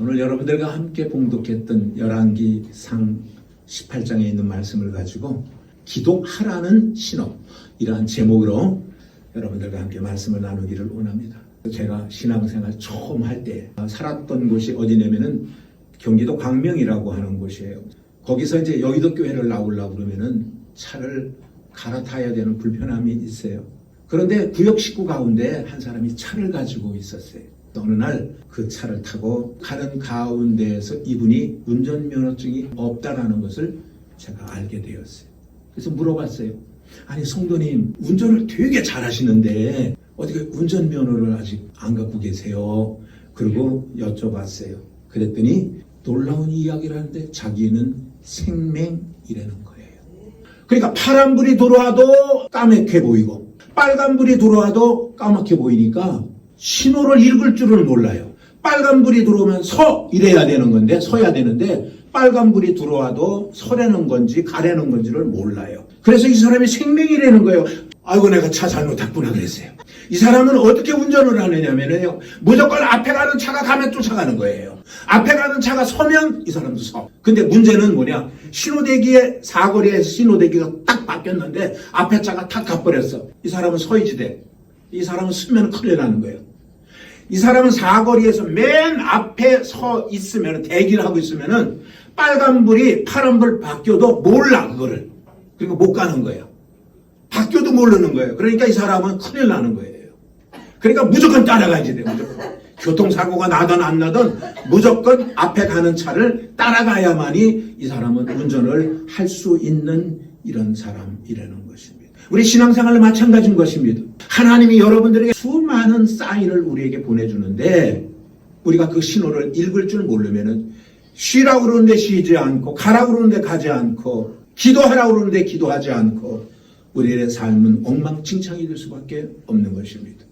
오늘 여러분들과 함께 봉독했던 열왕기상 18장에 있는 말씀을 가지고 기도하라는 신호, 이러한 제목으로 여러분들과 함께 말씀을 나누기를 원합니다. 제가 신앙생활 처음 할 때 살았던 곳이 어디냐면은 경기도 광명이라고 하는 곳이에요. 거기서 이제 여의도 교회를 나오려고 그러면은 차를 갈아타야 되는 불편함이 있어요. 그런데 구역 식구 가운데 한 사람이 차를 가지고 있었어요. 어느 날 그 차를 타고 가는 가운데에서 이분이 운전면허증이 없다라는 것을 제가 알게 되었어요. 그래서 물어봤어요. 아니 성도님, 운전을 되게 잘하시는데 어떻게 운전면허를 아직 안 갖고 계세요? 그리고 여쭤봤어요. 그랬더니 놀라운 이야기를 하는데 자기는 생맹이라는 거예요. 그러니까 파란불이 들어와도 까맣게 보이고 빨간불이 들어와도 까맣게 보이니까 신호를 읽을 줄을 몰라요. 빨간불이 들어오면 서 이래야 되는 건데, 서야 되는데 빨간불이 들어와도 서라는 건지 가라는 건지를 몰라요. 그래서 이 사람이 생명이라는 거예요. 아이고 내가 차 잘못 탔구나 그랬어요. 이 사람은 어떻게 운전을 하느냐면요, 무조건 앞에 가는 차가 가면 쫓아가는 거예요. 앞에 가는 차가 서면 이 사람도 서. 근데 문제는 뭐냐, 신호대기에 사거리에서 신호대기가 딱 바뀌었는데 앞에 차가 탁 가버렸어. 이 사람은 서야지 돼. 이 사람은 서면 큰일 나는 거예요. 이 사람은 사거리에서 맨 앞에 서 있으면, 대기를 하고 있으면은 빨간불이 파란불 바뀌어도 몰라 그거를. 그리고 못 가는 거예요. 바뀌어도 모르는 거예요. 그러니까 이 사람은 큰일 나는 거예요. 그러니까 무조건 따라가야지 돼요. 무조건. 교통사고가 나든 안 나든 무조건 앞에 가는 차를 따라가야만이 이 사람은 운전을 할 수 있는 이런 사람이라는 것입니다. 우리 신앙생활도 마찬가지인 것입니다. 하나님이 여러분들에게 수많은 사인을 우리에게 보내주는데 우리가 그 신호를 읽을 줄 모르면은 쉬라고 그러는데 쉬지 않고 가라고 그러는데 가지 않고 기도하라고 그러는데 기도하지 않고 우리의 삶은 엉망진창이 될 수밖에 없는 것입니다.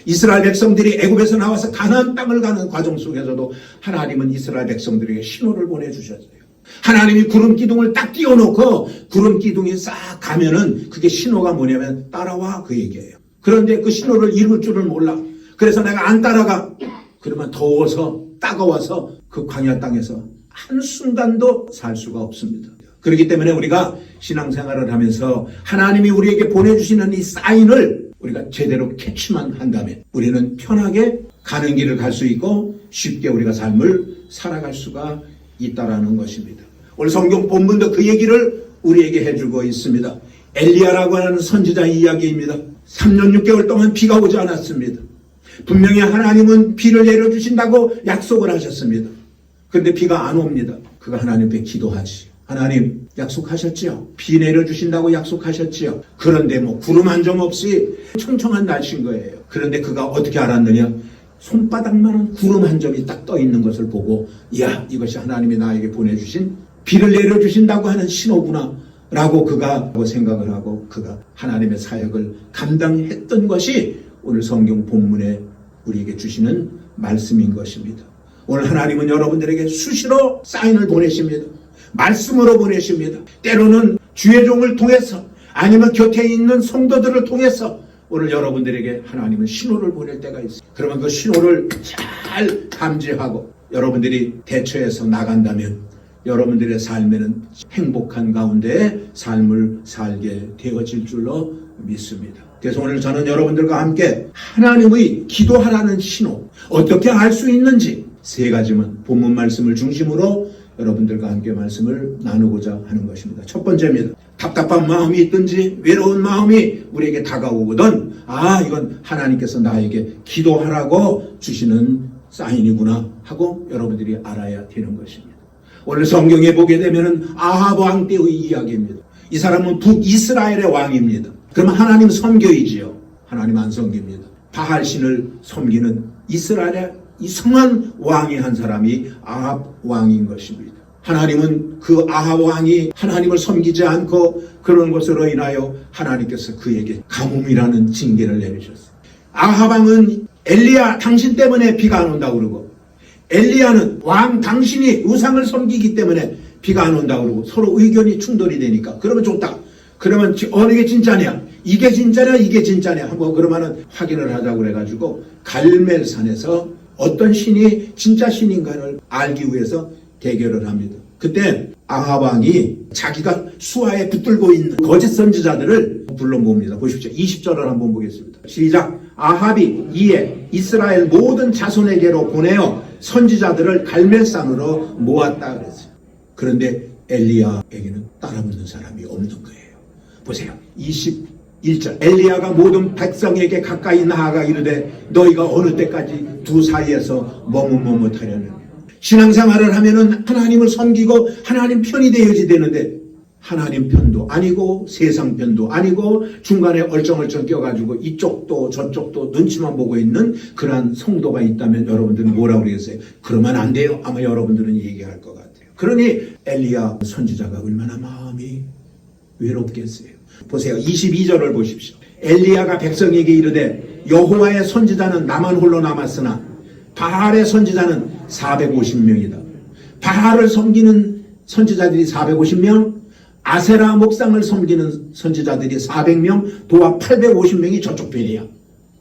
이스라엘 백성들이 애굽에서 나와서 가나안 땅을 가는 과정 속에서도 하나님은 이스라엘 백성들에게 신호를 보내주셨어요. 하나님이 구름 기둥을 딱 띄워놓고 구름 기둥이 싹 가면은 그게 신호가 뭐냐면 따라와 그 얘기예요. 그런데 그 신호를 읽을 줄을 몰라. 그래서 내가 안 따라가. 그러면 더워서 따가워서 그 광야 땅에서 한순간도 살 수가 없습니다. 그렇기 때문에 우리가 신앙생활을 하면서 하나님이 우리에게 보내주시는 이 사인을 우리가 제대로 캐치만 한다면 우리는 편하게 가는 길을 갈 수 있고 쉽게 우리가 삶을 살아갈 수가 있다라는 것입니다. 오늘 성경 본문도 그 얘기를 우리에게 해주고 있습니다. 엘리야라고 하는 선지자의 이야기입니다. 3년 6개월 동안 비가 오지 않았습니다. 분명히 하나님은 비를 내려주신다고 약속을 하셨습니다. 그런데 비가 안 옵니다. 그가 하나님 앞에 기도하지. 하나님 약속하셨지요. 비 내려주신다고 약속하셨지요. 그런데 뭐 구름 한 점 없이 청청한 날씨인 거예요. 그런데 그가 어떻게 알았느냐, 손바닥만한 구름 한 점이 딱 떠 있는 것을 보고 이야, 이것이 하나님이 나에게 보내주신 비를 내려주신다고 하는 신호구나 라고 그가 생각을 하고 그가 하나님의 사역을 감당했던 것이 오늘 성경 본문에 우리에게 주시는 말씀인 것입니다. 오늘 하나님은 여러분들에게 수시로 사인을 보내십니다. 말씀으로 보내십니다. 때로는 주의 종을 통해서 아니면 곁에 있는 성도들을 통해서 오늘 여러분들에게 하나님은 신호를 보낼 때가 있어요. 그러면 그 신호를 잘 감지하고 여러분들이 대처해서 나간다면 여러분들의 삶에는 행복한 가운데 삶을 살게 되어질 줄로 믿습니다. 그래서 오늘 저는 여러분들과 함께 하나님의 기도하라는 신호, 어떻게 알 수 있는지 세 가지만 본문 말씀을 중심으로 여러분들과 함께 말씀을 나누고자 하는 것입니다. 첫 번째입니다. 답답한 마음이 있든지 외로운 마음이 우리에게 다가오거든 이건 하나님께서 나에게 기도하라고 주시는 사인이구나 하고 여러분들이 알아야 되는 것입니다. 오늘 성경에 보게 되면 아합 왕 때의 이야기입니다. 이 사람은 북이스라엘의 왕입니다. 그러면 하나님 섬겨이지요. 하나님 안 섬깁니다. 바알신을 섬기는 이스라엘의 이 성한 왕의 한 사람이 아합 왕인 것입니다. 하나님은 그 아합 왕이 하나님을 섬기지 않고 그런 것으로 인하여 하나님께서 그에게 가뭄이라는 징계를 내리셨어요. 아합 왕은 엘리야 당신 때문에 비가 안 온다고 그러고 엘리야는 왕 당신이 우상을 섬기기 때문에 비가 안 온다고 그러고 서로 의견이 충돌이 되니까 그러면 좋다. 그러면 어느 게 진짜냐? 이게 진짜냐? 이게 진짜냐? 한번 그러면은 확인을 하자고 그래가지고 갈멜산에서 어떤 신이 진짜 신인가를 알기 위해서 대결을 합니다. 그때 아합 왕이 자기가 수하에 붙들고 있는 거짓 선지자들을 불러 모읍니다. 보십시오. 20절을 한번 보겠습니다. 시작. 아합이 이에 이스라엘 모든 자손에게로 보내어 선지자들을 갈멜산으로 모았다 그랬어요. 그런데 엘리야에게는 따라붙는 사람이 없는 거예요. 보세요. 21절. 엘리야가 모든 백성에게 가까이 나아가 이르되 너희가 어느 때까지 두 사이에서 머뭇머뭇하려는. 신앙생활을 하면은 하나님을 섬기고 하나님 편이 되어야지 되는데 하나님 편도 아니고 세상 편도 아니고 중간에 얼쩡얼쩡 껴가지고 이쪽도 저쪽도 눈치만 보고 있는 그러한 성도가 있다면 여러분들은 뭐라고 그러겠어요? 그러면 안 돼요. 아마 여러분들은 얘기할 것 같아요. 그러니 엘리야 선지자가 얼마나 마음이 외롭겠어요. 보세요. 22절을 보십시오. 엘리야가 백성에게 이르되 여호와의 선지자는 나만 홀로 남았으나 바알의 선지자는 450명이다. 바알을 섬기는 선지자들이 450명, 아세라 목상을 섬기는 선지자들이 400명, 도합 850명이 저쪽 편이야.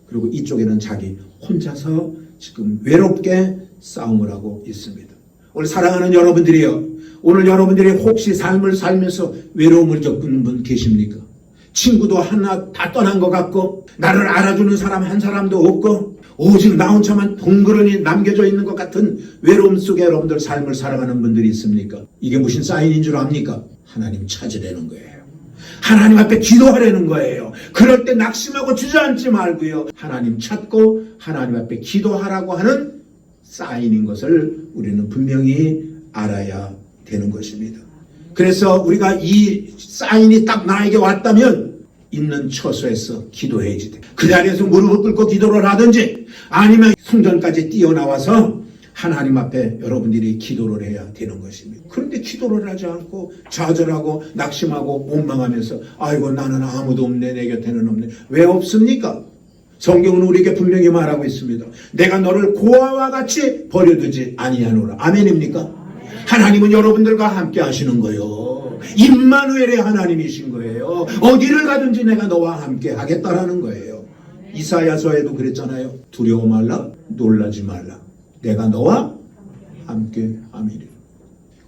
그리고 이쪽에는 자기 혼자서 지금 외롭게 싸움을 하고 있습니다. 오늘 사랑하는 여러분들이요. 오늘 여러분들이 혹시 삶을 살면서 외로움을 겪는 분 계십니까? 친구도 하나 다 떠난 것 같고 나를 알아주는 사람 한 사람도 없고 오직 나 혼자만 덩그러니 남겨져 있는 것 같은 외로움 속에 여러분들 삶을 살아가는 분들이 있습니까? 이게 무슨 사인인 줄 압니까? 하나님 찾으려는 거예요. 하나님 앞에 기도하려는 거예요. 그럴 때 낙심하고 주저앉지 말고요. 하나님 찾고 하나님 앞에 기도하라고 하는 사인인 것을 우리는 분명히 알아야 되는 것입니다. 그래서 우리가 이 사인이 딱 나에게 왔다면 있는 처소에서 기도해야지 돼. 그 자리에서 무릎을 꿇고 기도를 하든지 아니면 성전까지 뛰어나와서 하나님 앞에 여러분들이 기도를 해야 되는 것입니다. 그런데 기도를 하지 않고 좌절하고 낙심하고 원망하면서 아이고 나는 아무도 없네, 내 곁에는 없네. 왜 없습니까? 성경은 우리에게 분명히 말하고 있습니다. 내가 너를 고아와 같이 버려두지 아니하노라. 아멘입니까? 하나님은 여러분들과 함께 하시는 거예요. 임마누엘의 하나님이신 거예요. 어디를 가든지 내가 너와 함께 하겠다라는 거예요. 이사야서에도 그랬잖아요. 두려워 말라, 놀라지 말라. 내가 너와 함께 함이라.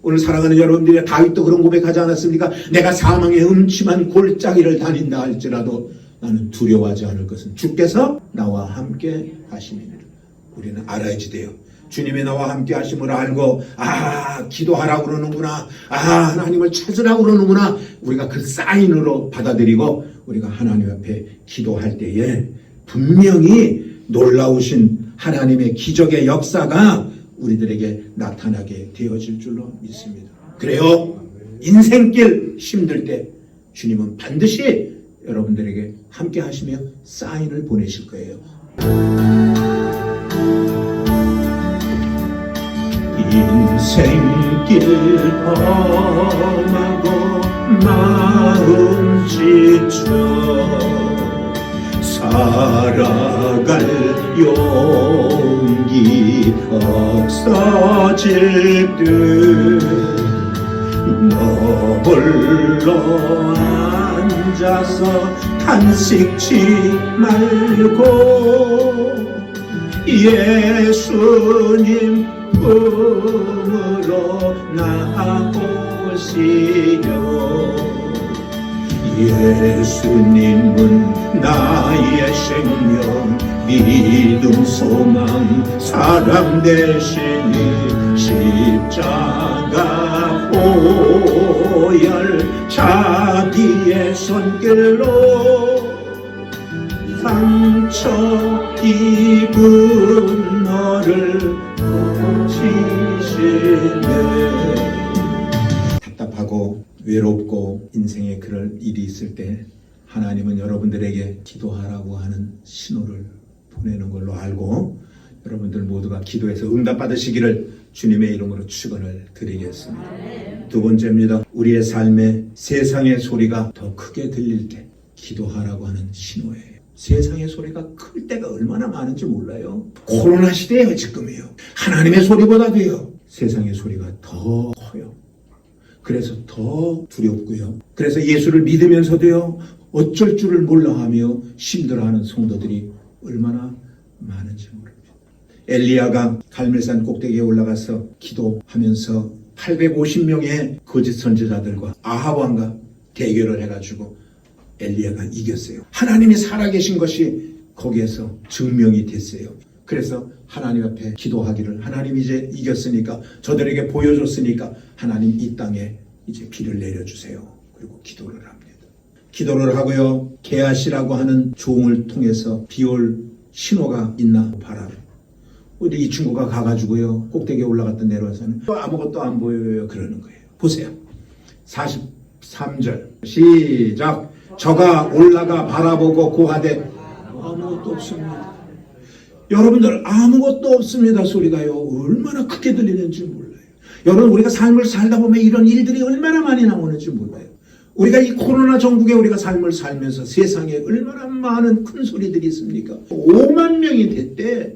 오늘 사랑하는 여러분들이 다윗도 그런 고백하지 않았습니까? 내가 사망의 음침한 골짜기를 다닌다 할지라도 나는 두려워하지 않을 것은 주께서 나와 함께 하심이니라. 우리는 알아야지 돼요. 주님이 나와 함께 하심을 알고 기도하라고 그러는구나, 하나님을 찾으라고 그러는구나, 우리가 그 사인으로 받아들이고 우리가 하나님 앞에 기도할 때에 분명히 놀라우신 하나님의 기적의 역사가 우리들에게 나타나게 되어질 줄로 믿습니다. 그래요. 인생길 힘들 때 주님은 반드시 여러분들에게 함께 하시며 사인을 보내실 거예요. 인생길 험하고 마음 지쳐 살아갈 용기 없어질 듯 너 홀로 앉아서 탄식치 말고 예수님 품으로 나오시려. 예수님은 나의 생명, 믿음, 소망, 사랑 되시니 십자가 보혈 자기의 손길로 상처 입은 너를 고치시네. 답답하고 외롭고 인생에 그럴 일이 있을 때 하나님은 여러분들에게 기도하라고 하는 신호를 보내는 걸로 알고 여러분들 모두가 기도해서 응답받으시기를 주님의 이름으로 축원을 드리겠습니다. 두 번째입니다. 우리의 삶에 세상의 소리가 더 크게 들릴 때 기도하라고 하는 신호예요. 세상의 소리가 클 때가 얼마나 많은지 몰라요. 코로나 시대예요. 지금이요. 하나님의 소리보다도요 세상의 소리가 더 커요. 그래서 더 두렵고요. 그래서 예수를 믿으면서도요 어쩔 줄을 몰라하며 힘들어하는 성도들이 얼마나 많은지 모릅니다. 엘리야가 갈멜산 꼭대기에 올라가서 기도하면서 850명의 거짓 선지자들과 아합 왕과 대결을 해가지고 엘리야가 이겼어요. 하나님이 살아계신 것이 거기에서 증명이 됐어요. 그래서 하나님 앞에 기도하기를, 하나님 이제 이겼으니까, 저들에게 보여줬으니까 하나님 이 땅에 이제 비를 내려주세요. 그리고 기도를 합니다. 기도를 하고요, 게하시라고 하는 종을 통해서 비올 신호가 있나 바라요. 근데 이 친구가 가가지고요, 꼭대기에 올라갔다 내려와서는 또 아무것도 안 보여요. 그러는 거예요. 보세요. 43절 시작. 저가 올라가 바라보고 고하되 아무것도 없습니다. 여러분들, 아무것도 없습니다 소리가요, 얼마나 크게 들리는지 몰라요. 여러분, 우리가 삶을 살다 보면 이런 일들이 얼마나 많이 나오는지 몰라요. 우리가 이 코로나 전국에 우리가 삶을 살면서 세상에 얼마나 많은 큰 소리들이 있습니까? 5만 명이 됐대.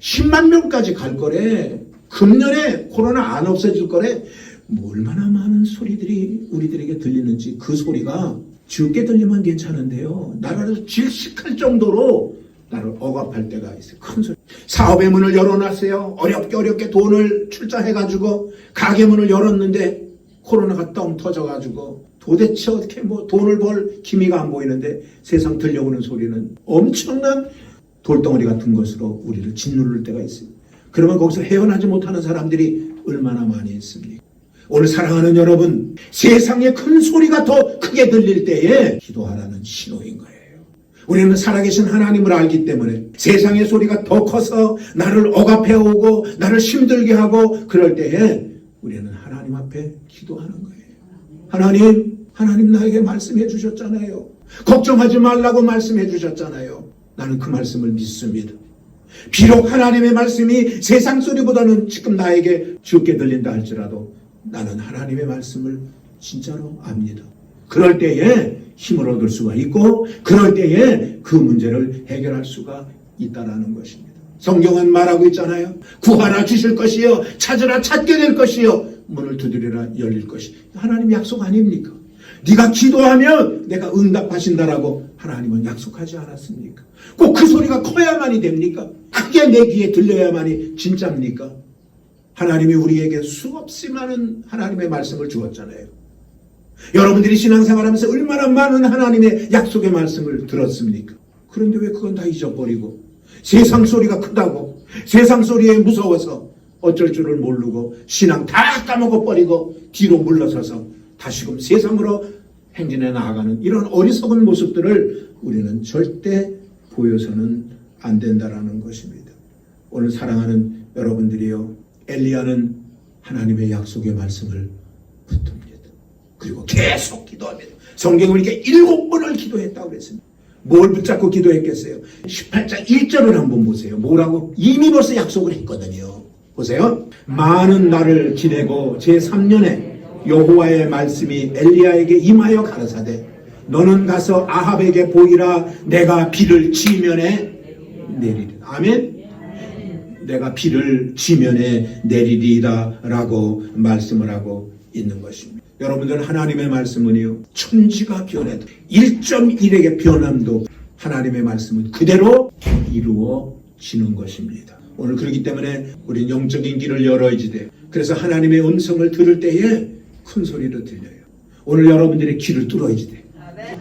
10만 명까지 갈 거래. 금년에 코로나 안 없어질 거래. 뭐 얼마나 많은 소리들이 우리들에게 들리는지, 그 소리가 적게 들리면 괜찮은데요, 나라를 질식할 정도로 나를 억압할 때가 있어요. 큰 소리. 사업의 문을 열어놨어요. 어렵게 돈을 출자해가지고 가게 문을 열었는데 코로나가 뻥 터져가지고 도대체 어떻게 뭐 돈을 벌 기미가 안 보이는데 세상 들려오는 소리는 엄청난 돌덩어리 같은 것으로 우리를 짓누를 때가 있어요. 그러면 거기서 헤어나지 못하는 사람들이 얼마나 많이 있습니까? 오늘 사랑하는 여러분, 세상의 큰 소리가 더 크게 들릴 때에 기도하라는 신호인 거예요. 우리는 살아계신 하나님을 알기 때문에 세상의 소리가 더 커서 나를 억압해오고 나를 힘들게 하고 그럴 때에 우리는 하나님 앞에 기도하는 거예요. 하나님 나에게 말씀해 주셨잖아요. 걱정하지 말라고 말씀해 주셨잖아요. 나는 그 말씀을 믿습니다. 비록 하나님의 말씀이 세상 소리보다는 지금 나에게 적게 들린다 할지라도 나는 하나님의 말씀을 진짜로 압니다. 그럴 때에 힘을 얻을 수가 있고, 그럴 때에 그 문제를 해결할 수가 있다라는 것입니다. 성경은 말하고 있잖아요. 구하라 주실 것이요, 찾으라 찾게 될 것이요, 문을 두드리라 열릴 것이. 하나님 약속 아닙니까? 네가 기도하면 내가 응답하신다라고 하나님은 약속하지 않았습니까? 꼭 그 소리가 커야만이 됩니까? 크게 내 귀에 들려야만이 진짜입니까? 하나님이 우리에게 수없이 많은 하나님의 말씀을 주었잖아요. 여러분들이 신앙생활하면서 얼마나 많은 하나님의 약속의 말씀을 들었습니까? 그런데 왜 그건 다 잊어버리고 세상 소리가 크다고, 세상 소리에 무서워서 어쩔 줄을 모르고 신앙 다 까먹어버리고 뒤로 물러서서 다시금 세상으로 행진해 나아가는 이런 어리석은 모습들을 우리는 절대 보여서는 안 된다라는 것입니다. 오늘 사랑하는 여러분들이요, 엘리야는 하나님의 약속의 말씀을 붙듭니다. 그리고 계속 기도합니다. 성경을 이렇게 7번을 기도했다고 그랬습니다. 뭘 붙잡고 기도했겠어요? 18장 1절을 한번 보세요. 뭐라고? 이미 벌써 약속을 했거든요. 보세요. 많은 날을 지내고 제3년에 여호와의 말씀이 엘리야에게 임하여 가라사대 너는 가서 아합에게 보이라. 내가 비를 지면에 내리리라. 아멘. 내가 비를 지면에 내리리라 라고 말씀을 하고 있는 것입니다. 여러분들, 하나님의 말씀은요, 천지가 변해도 1.1에게 변함도 하나님의 말씀은 그대로 이루어지는 것입니다. 오늘 그렇기 때문에 우리는 영적인 길을 열어야지 돼요. 그래서 하나님의 음성을 들을 때에 큰 소리로 들려요. 오늘 여러분들의 귀를 뚫어야지 돼요.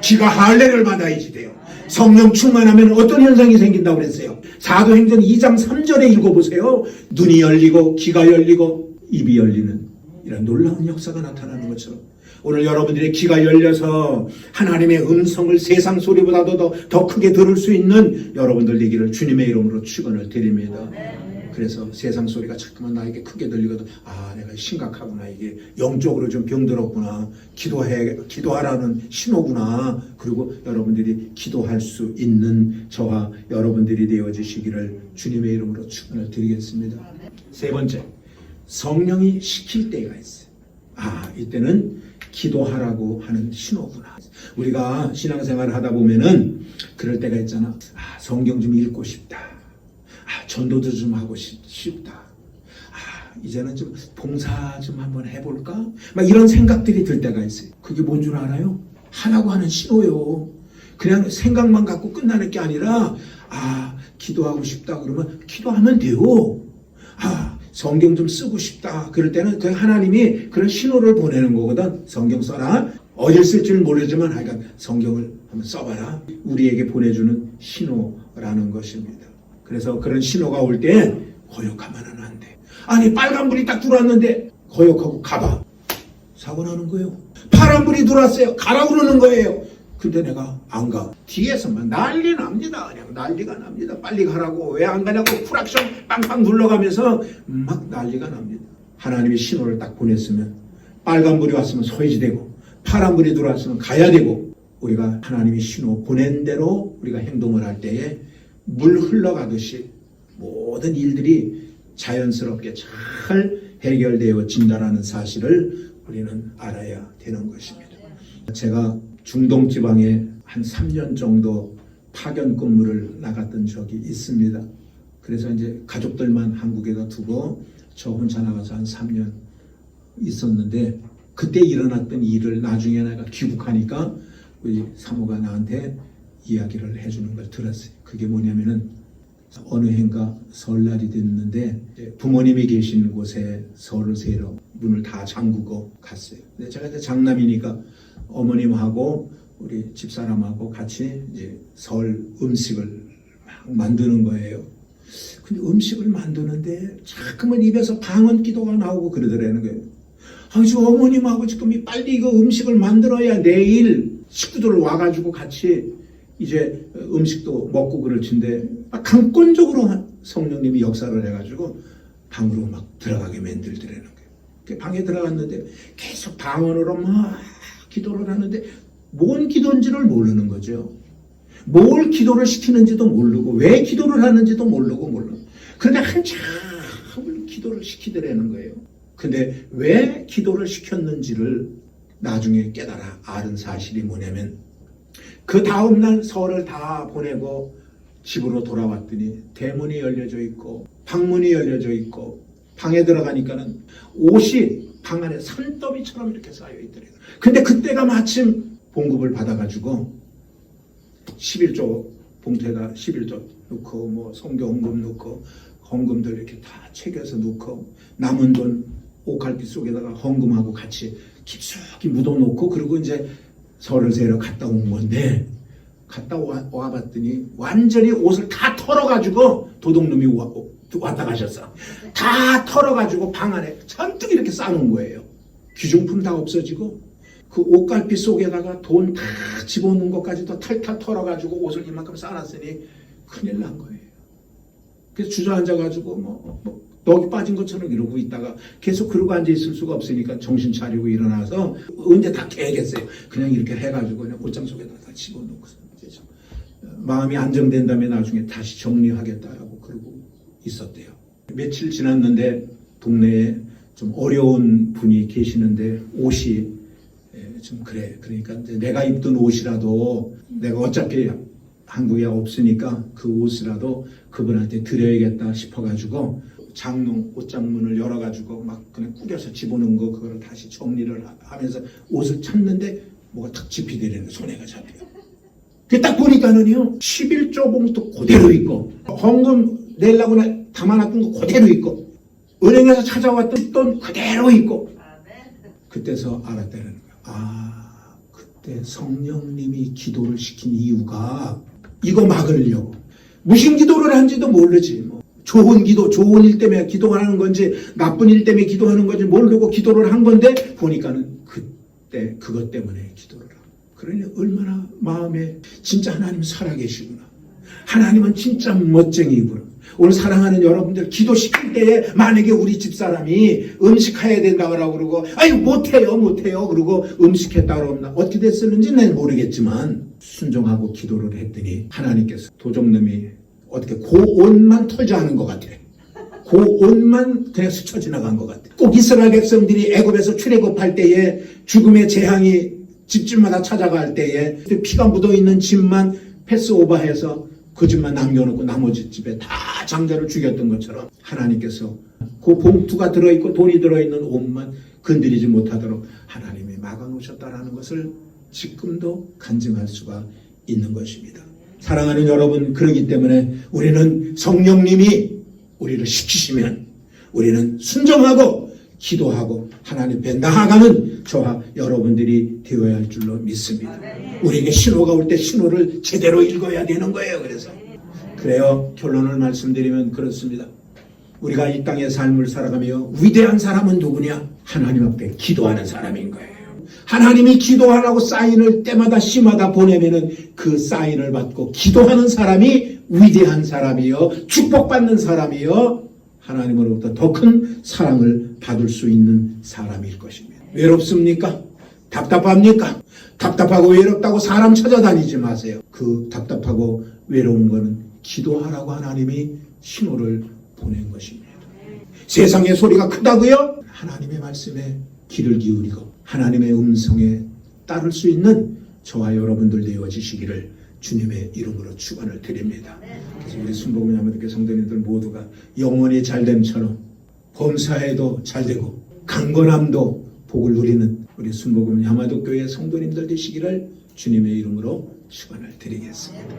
귀가 할례를 받아야지 돼요. 성령 충만하면 어떤 현상이 생긴다고 그랬어요? 사도행전 2장 3절에 읽어보세요. 눈이 열리고 귀가 열리고 입이 열리는 이런 놀라운 역사가 나타나는 것처럼 오늘 여러분들의 귀가 열려서 하나님의 음성을 세상 소리보다도 더 크게 들을 수 있는 여러분들 되기를 주님의 이름으로 축원을 드립니다. 그래서 세상 소리가 자꾸만 나에게 크게 들리거든. 아, 내가 심각하구나. 이게 영적으로 좀 병들었구나. 기도하라는 신호구나. 그리고 여러분들이 기도할 수 있는 저와 여러분들이 되어주시기를 주님의 이름으로 축원을 드리겠습니다. 세 번째, 성령이 시킬 때가 있어요. 아, 이때는 기도하라고 하는 신호구나. 우리가 신앙생활을 하다 보면은 그럴 때가 있잖아. 아, 성경 좀 읽고 싶다. 아, 전도도 좀 하고 싶다. 아, 이제는 좀 봉사 좀 한번 해볼까? 막 이런 생각들이 들 때가 있어요. 그게 뭔 줄 알아요? 하라고 하는 신호요. 그냥 생각만 갖고 끝나는 게 아니라, 아, 기도하고 싶다 그러면 기도하면 돼요. 성경 좀 쓰고 싶다 그럴 때는 그 하나님이 그런 신호를 보내는 거거든. 성경 써라. 어딜 쓸지는 모르지만 하여간 성경을 한번 써봐라. 우리에게 보내주는 신호라는 것입니다. 그래서 그런 신호가 올 때 거역하면 안 돼. 아니 빨간불이 딱 들어왔는데 거역하고 가봐. 사고 나는 거예요. 파란불이 들어왔어요. 가라 그러는 거예요. 근데 내가 안 가. 뒤에서만 난리 납니다. 그냥 난리가 납니다. 빨리 가라고. 왜 안 가냐고 프락션 빵빵 눌러가면서 막 난리가 납니다. 하나님이 신호를 딱 보냈으면 빨간불이 왔으면 서야지 되고 파란불이 들어왔으면 가야 되고 우리가 하나님이 신호 보낸 대로 우리가 행동을 할 때에 물 흘러가듯이 모든 일들이 자연스럽게 잘 해결되어진다는 사실을 우리는 알아야 되는 것입니다. 제가 중동 지방에 한 3년 정도 파견 근무를 나갔던 적이 있습니다. 그래서 이제 가족들만 한국에다 두고 저 혼자 나가서 한 3년 있었는데 그때 일어났던 일을 나중에 내가 귀국하니까 우리 사모가 나한테 이야기를 해주는 걸 들었어요. 그게 뭐냐면은 어느 해인가 설날이 됐는데 부모님이 계신 곳에 설을 세러 문을 다 잠그고 갔어요. 근데 제가 이제 장남이니까 어머님하고 우리 집사람하고 같이 이제 설 음식을 막 만드는 거예요. 근데 음식을 만드는데 자꾸만 입에서 방언 기도가 나오고 그러더라는 거예요. 지금 어머님하고 지금 빨리 이거 음식을 만들어야 내일 식구들 와가지고 같이 이제 음식도 먹고 그럴 텐데 강권적으로 성령님이 역사를 해가지고 방으로 막 들어가게 만들더라는 거예요. 방에 들어갔는데 계속 방언으로 막 기도를 하는데 뭔 기도인지를 모르는 거죠. 뭘 기도를 시키는지도 모르고 왜 기도를 하는지도 모르고 그런데 한참을 기도를 시키더라는 거예요. 근데 왜 기도를 시켰는지를 나중에 깨달아 아는 사실이 뭐냐면 그 다음날 설을 다 보내고 집으로 돌아왔더니 대문이 열려져 있고 방문이 열려져 있고 방에 들어가니까는 옷이 방 안에 산더미처럼 이렇게 쌓여 있더래요. 근데 그때가 마침 봉급을 받아가지고 11조 봉투에다 11조 넣고 뭐 성교 헌금 넣고 헌금들 이렇게 다 챙겨서 넣고 남은 돈 옷갈피 속에다가 헌금하고 같이 깊숙이 묻어놓고 그리고 이제 설을 세러 갔다 온 건데 갔다 와봤더니 완전히 옷을 다 털어가지고 도둑놈이 왔다 가셨어. 다 털어가지고 방 안에 잔뜩 이렇게 싸놓은 거예요. 귀중품 다 없어지고 그 옷갈피 속에다가 돈 다 집어넣은 것까지도 탈탈 털어가지고 옷을 이만큼 싸놨으니 큰일 난 거예요. 그래서 주저앉아가지고 넋이 빠진 것처럼 이러고 있다가 계속 그러고 앉아있을 수가 없으니까 정신 차리고 일어나서 언제 다 깨겠어요. 그냥 이렇게 해가지고 그냥 옷장 속에다 다 집어넣고 마음이 안정된 다음에 나중에 다시 정리하겠다라고 그러고 있었대요. 며칠 지났는데 동네에 좀 어려운 분이 계시는데 옷이 좀 그래. 그러니까 이제 내가 입던 옷이라도 내가 어차피 한국에 없으니까 그 옷이라도 그분한테 드려야겠다 싶어가지고 장롱 옷장문을 열어가지고 막 그냥 꾸겨서 집어넣은 거 그거를 다시 정리를 하면서 옷을 찾는데 뭐가 탁 집히되는 손해가 잡혀요. 그 딱 보니까는요 11조 봉투 그대로 있고 헌금 내려고 담아놨던 거 그대로 있고 은행에서 찾아왔던 돈 그대로 있고 그때서 알았다는 거야. 그때 성령님이 기도를 시킨 이유가 이거 막으려고 무슨 기도를 한지도 모르지 좋은 기도, 좋은 일 때문에 기도하는 건지 나쁜 일 때문에 기도하는 건지 모르고 기도를 한 건데 보니까는 그때 그것 때문에 기도를 하고 그러니 얼마나 마음에 진짜 하나님 살아계시구나. 하나님은 진짜 멋쟁이구나. 오늘 사랑하는 여러분들 기도시킬 때에 만약에 우리 집사람이 음식해야 된다고 그러고 못해요 그러고 음식했다고 그러면 어떻게 됐었는지는 모르겠지만 순종하고 기도를 했더니 하나님께서 도적놈이 어떻게 그 옷만 털자 하는 것 같아. 그 옷만 그냥 스쳐 지나간 것 같아. 꼭 이스라엘 백성들이 애굽에서 출애굽할 때에 죽음의 재앙이 집집마다 찾아갈 때에 피가 묻어있는 집만 패스오버해서 그 집만 남겨놓고 나머지 집에 다 장자를 죽였던 것처럼 하나님께서 그 봉투가 들어있고 돈이 들어있는 옷만 건드리지 못하도록 하나님이 막아놓으셨다라는 것을 지금도 간증할 수가 있는 것입니다. 사랑하는 여러분, 그러기 때문에 우리는 성령님이 우리를 시키시면 우리는 순종하고 기도하고 하나님 앞에 나아가는 저와 여러분들이 되어야 할 줄로 믿습니다. 우리에게 신호가 올 때 신호를 제대로 읽어야 되는 거예요. 그래요. 결론을 말씀드리면 그렇습니다. 우리가 이 땅의 삶을 살아가며 위대한 사람은 누구냐? 하나님 앞에 기도하는 사람인 거예요. 하나님이 기도하라고 사인을 때마다 시마다 보내면은 그 사인을 받고 기도하는 사람이 위대한 사람이요, 축복받는 사람이요, 하나님으로부터 더 큰 사랑을 받을 수 있는 사람일 것입니다. 외롭습니까? 답답합니까? 답답하고 외롭다고 사람 찾아다니지 마세요. 그 답답하고 외로운 거는 기도하라고 하나님이 신호를 보낸 것입니다. 세상의 소리가 크다고요? 하나님의 말씀에 귀를 기울이고 하나님의 음성에 따를 수 있는 저와 여러분들 되어지시기를 주님의 이름으로 축원을 드립니다. 그래서 우리 순복음 야마도교 성도님들 모두가 영원히 잘됨처럼 범사에도 잘되고 강건함도 복을 누리는 우리 순복음 야마도교의 성도님들 되시기를 주님의 이름으로 축원을 드리겠습니다.